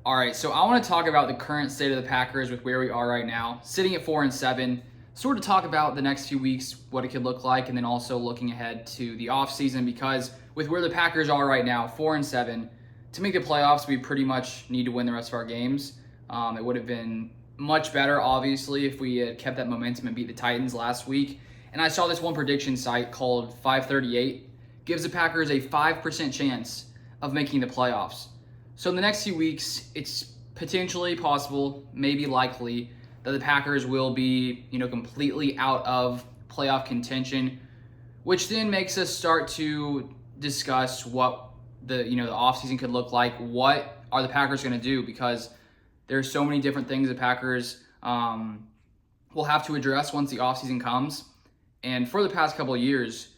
All right, so I want to talk about the current state of the Packers with where we are right now, sitting at 4-7. Sort of talk about the next few weeks, what it could look like, and then also looking ahead to the offseason because with where the Packers are right now, 4-7, to make the playoffs, we pretty much need to win the rest of our games. It would have been much better, obviously, if we had kept that momentum and beat the Titans last week. And I saw this one prediction site called 538 gives the Packers a 5% chance of making the playoffs. So in the next few weeks, it's potentially possible, maybe likely, that the Packers will be, completely out of playoff contention, which then makes us start to discuss what the offseason could look like. What are the Packers going to do? Because there's so many different things the Packers will have to address once the offseason comes. And for the past couple of years,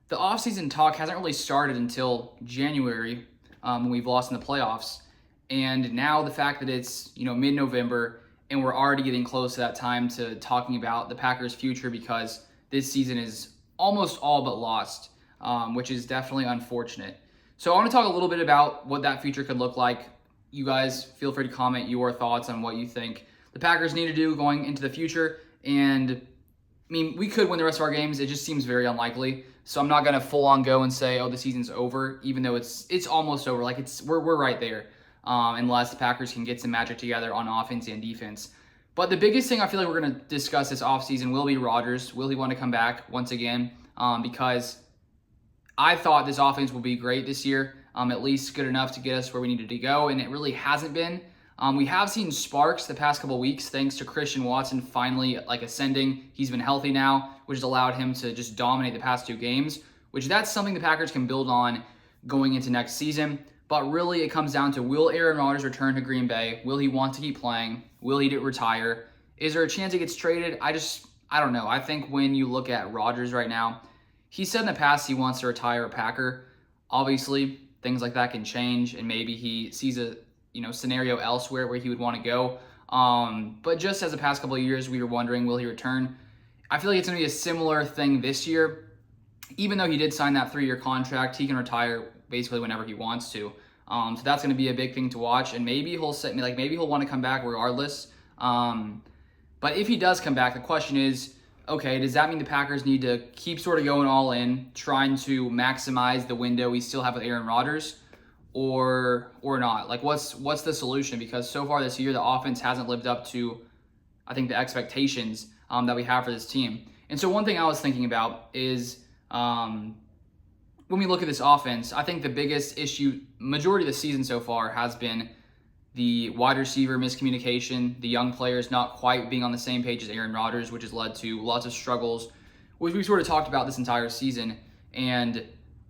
the offseason talk hasn't really started until January when we've lost in the playoffs. And now the fact that it's mid-November and we're already getting close to that time to talking about the Packers' future because this season is almost all but lost, which is definitely unfortunate. So I want to talk a little bit about what that future could look like. You guys feel free to comment your thoughts on what you think the Packers need to do going into the future. And we could win the rest of our games. It just seems very unlikely. So I'm not going to full on go and say, oh, the season's over, even though it's almost over. Like we're right there. Unless the Packers can get some magic together on offense and defense. But the biggest thing I feel like we're going to discuss this offseason will be Rodgers. Will he want to come back once again? Because I thought this offense would be great this year, at least good enough to get us where we needed to go, and it really hasn't been. We have seen sparks the past couple of weeks thanks to Christian Watson finally ascending. He's been healthy now, which has allowed him to just dominate the past two games, which that's something the Packers can build on going into next season. But really, it comes down to, will Aaron Rodgers return to Green Bay? Will he want to keep playing? Will he retire? Is there a chance he gets traded? I don't know. I think when you look at Rodgers right now, he said in the past he wants to retire a Packer. Obviously, things like that can change, and maybe he sees a scenario elsewhere where he would want to go. But just as the past couple of years, we were wondering, will he return? I feel like it's going to be a similar thing this year. Even though he did sign that 3-year contract, he can retire basically whenever he wants to. So that's going to be a big thing to watch, and maybe he'll want to come back regardless. But if he does come back, the question is, okay, does that mean the Packers need to keep sort of going all in, trying to maximize the window we still have with Aaron Rodgers, or not? What's the solution? Because so far this year, the offense hasn't lived up to, I think, the expectations that we have for this team. And so one thing I was thinking about is, when we look at this offense, I think the biggest issue, majority of the season so far, has been the wide receiver miscommunication, the young players not quite being on the same page as Aaron Rodgers, which has led to lots of struggles, which we sort of talked about this entire season. And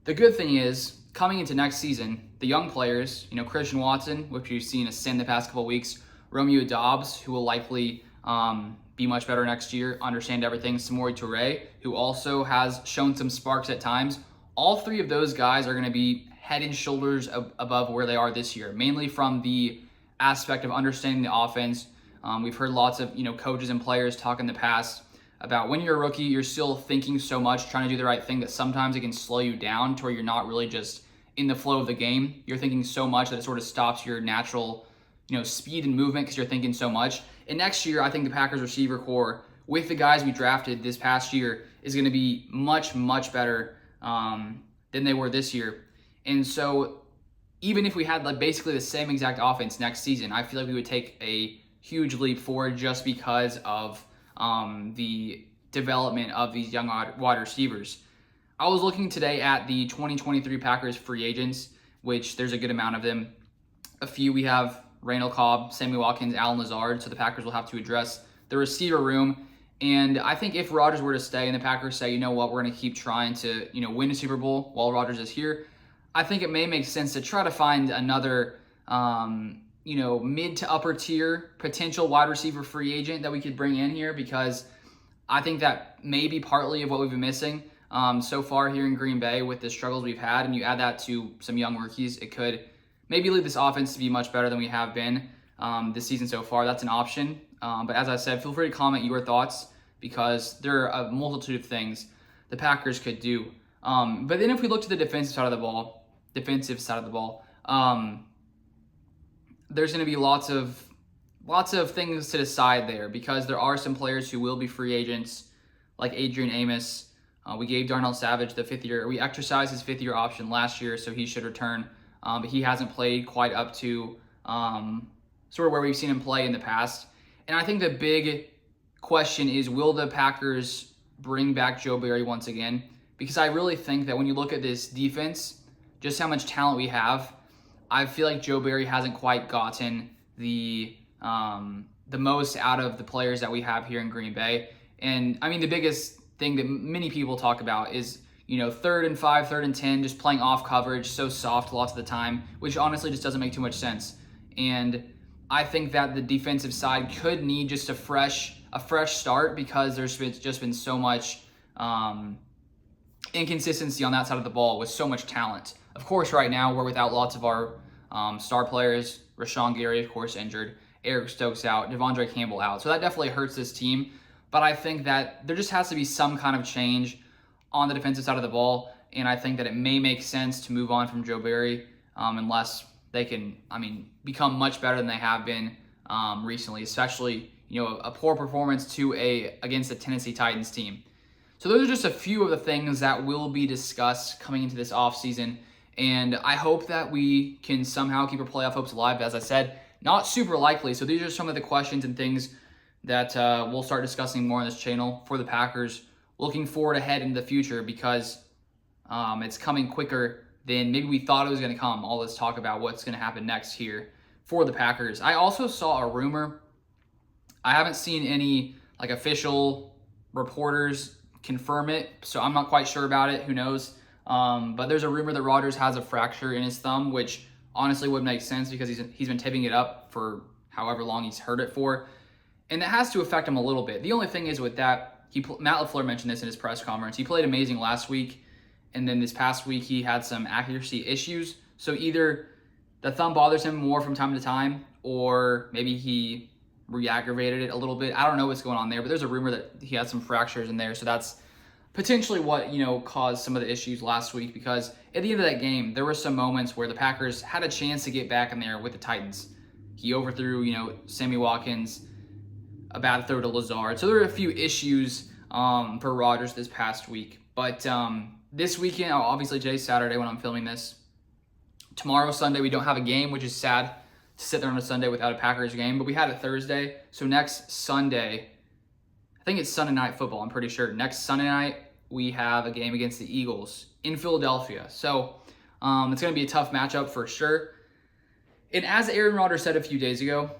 the good thing is, coming into next season, the young players, Christian Watson, which we've seen ascend the past couple of weeks, Romeo Doubs, who will likely be much better next year, understand everything, Samori Toure, who also has shown some sparks at times. All three of those guys are going to be head and shoulders above where they are this year, mainly from the aspect of understanding the offense. We've heard lots of coaches and players talk in the past about when you're a rookie, you're still thinking so much, trying to do the right thing, that sometimes it can slow you down to where you're not really just in the flow of the game. You're thinking so much that it sort of stops your natural speed and movement because you're thinking so much. And next year, I think the Packers receiver core, with the guys we drafted this past year, is going to be much, much better than they were this year. And so even if we had basically the same exact offense next season, I feel like we would take a huge leap forward just because of the development of these young wide receivers. I was looking today at the 2023 Packers free agents, which there's a good amount of them. A few we have: Randall Cobb, Sammy Watkins, Allen Lazard, so the Packers will have to address the receiver room. And I think if Rodgers were to stay and the Packers say, you know what, we're going to keep trying to, win a Super Bowl while Rodgers is here, I think it may make sense to try to find another, mid to upper tier potential wide receiver free agent that we could bring in here, because I think that may be partly of what we've been missing so far here in Green Bay with the struggles we've had. And you add that to some young rookies, it could maybe lead this offense to be much better than we have been this season so far. That's an option. But as I said, feel free to comment your thoughts, because there are a multitude of things the Packers could do. But then if we look to the defensive side of the ball, there's going to be lots of things to decide there because there are some players who will be free agents, like Adrian Amos. We gave Darnell Savage the 5th year. We exercised his 5th year option last year, so he should return. But he hasn't played quite up to sort of where we've seen him play in the past. And I think the big question is, will the Packers bring back Joe Barry once again? Because I really think that when you look at this defense, just how much talent we have, I feel like Joe Barry hasn't quite gotten the most out of the players that we have here in Green Bay. And I mean, the biggest thing that many people talk about is, 3rd and 5, 3rd and 10, just playing off coverage, so soft lots of the time, which honestly just doesn't make too much sense. And I think that the defensive side could need just a fresh start because there's just been so much inconsistency on that side of the ball with so much talent. Of course, right now we're without lots of our star players. Rashawn Gary, of course, injured. Eric Stokes out. Devondre Campbell out. So that definitely hurts this team. But I think that there just has to be some kind of change on the defensive side of the ball. And I think that it may make sense to move on from Joe Barry unless they can, become much better than they have been recently, especially, a poor performance against the Tennessee Titans team. So those are just a few of the things that will be discussed coming into this offseason. And I hope that we can somehow keep our playoff hopes alive. As I said, not super likely. So these are some of the questions and things that we'll start discussing more on this channel for the Packers. Looking forward ahead into the future because it's coming quicker than maybe we thought it was going to come. All this talk about what's going to happen next here for the Packers. I also saw a rumor. I haven't seen any official reporters confirm it, so I'm not quite sure about it. Who knows? But there's a rumor that Rodgers has a fracture in his thumb, which honestly would make sense because he's been taping it up for however long he's hurt it for. And that has to affect him a little bit. The only thing is with that, Matt LaFleur mentioned this in his press conference. He played amazing last week, and then this past week he had some accuracy issues. So either the thumb bothers him more from time to time, or maybe he re-aggravated it a little bit. I don't know what's going on there, but there's a rumor that he had some fractures in there. So that's potentially what, caused some of the issues last week, because at the end of that game, there were some moments where the Packers had a chance to get back in there with the Titans. He overthrew, Sammy Watkins, a bad throw to Lazard. So there were a few issues for Rodgers this past week. But this weekend, obviously today's Saturday when I'm filming this. Tomorrow, Sunday, we don't have a game, which is sad to sit there on a Sunday without a Packers game. But we had it Thursday. So next Sunday, I think it's Sunday Night Football, I'm pretty sure. Next Sunday night, we have a game against the Eagles in Philadelphia. So it's going to be a tough matchup for sure. And as Aaron Rodgers said a few days ago,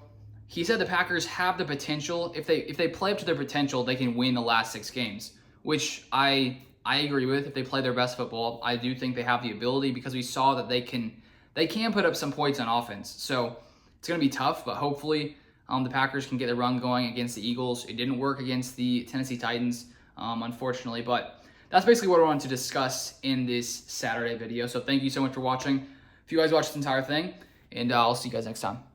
he said the Packers have the potential. If they play up to their potential, they can win the last 6 games, which I agree with. If they play their best football, I do think they have the ability because we saw that they can put up some points on offense. So it's going to be tough, but hopefully the Packers can get the run going against the Eagles. It didn't work against the Tennessee Titans, unfortunately, but that's basically what I wanted to discuss in this Saturday video. So thank you so much for watching. If you guys watched this entire thing, and I'll see you guys next time.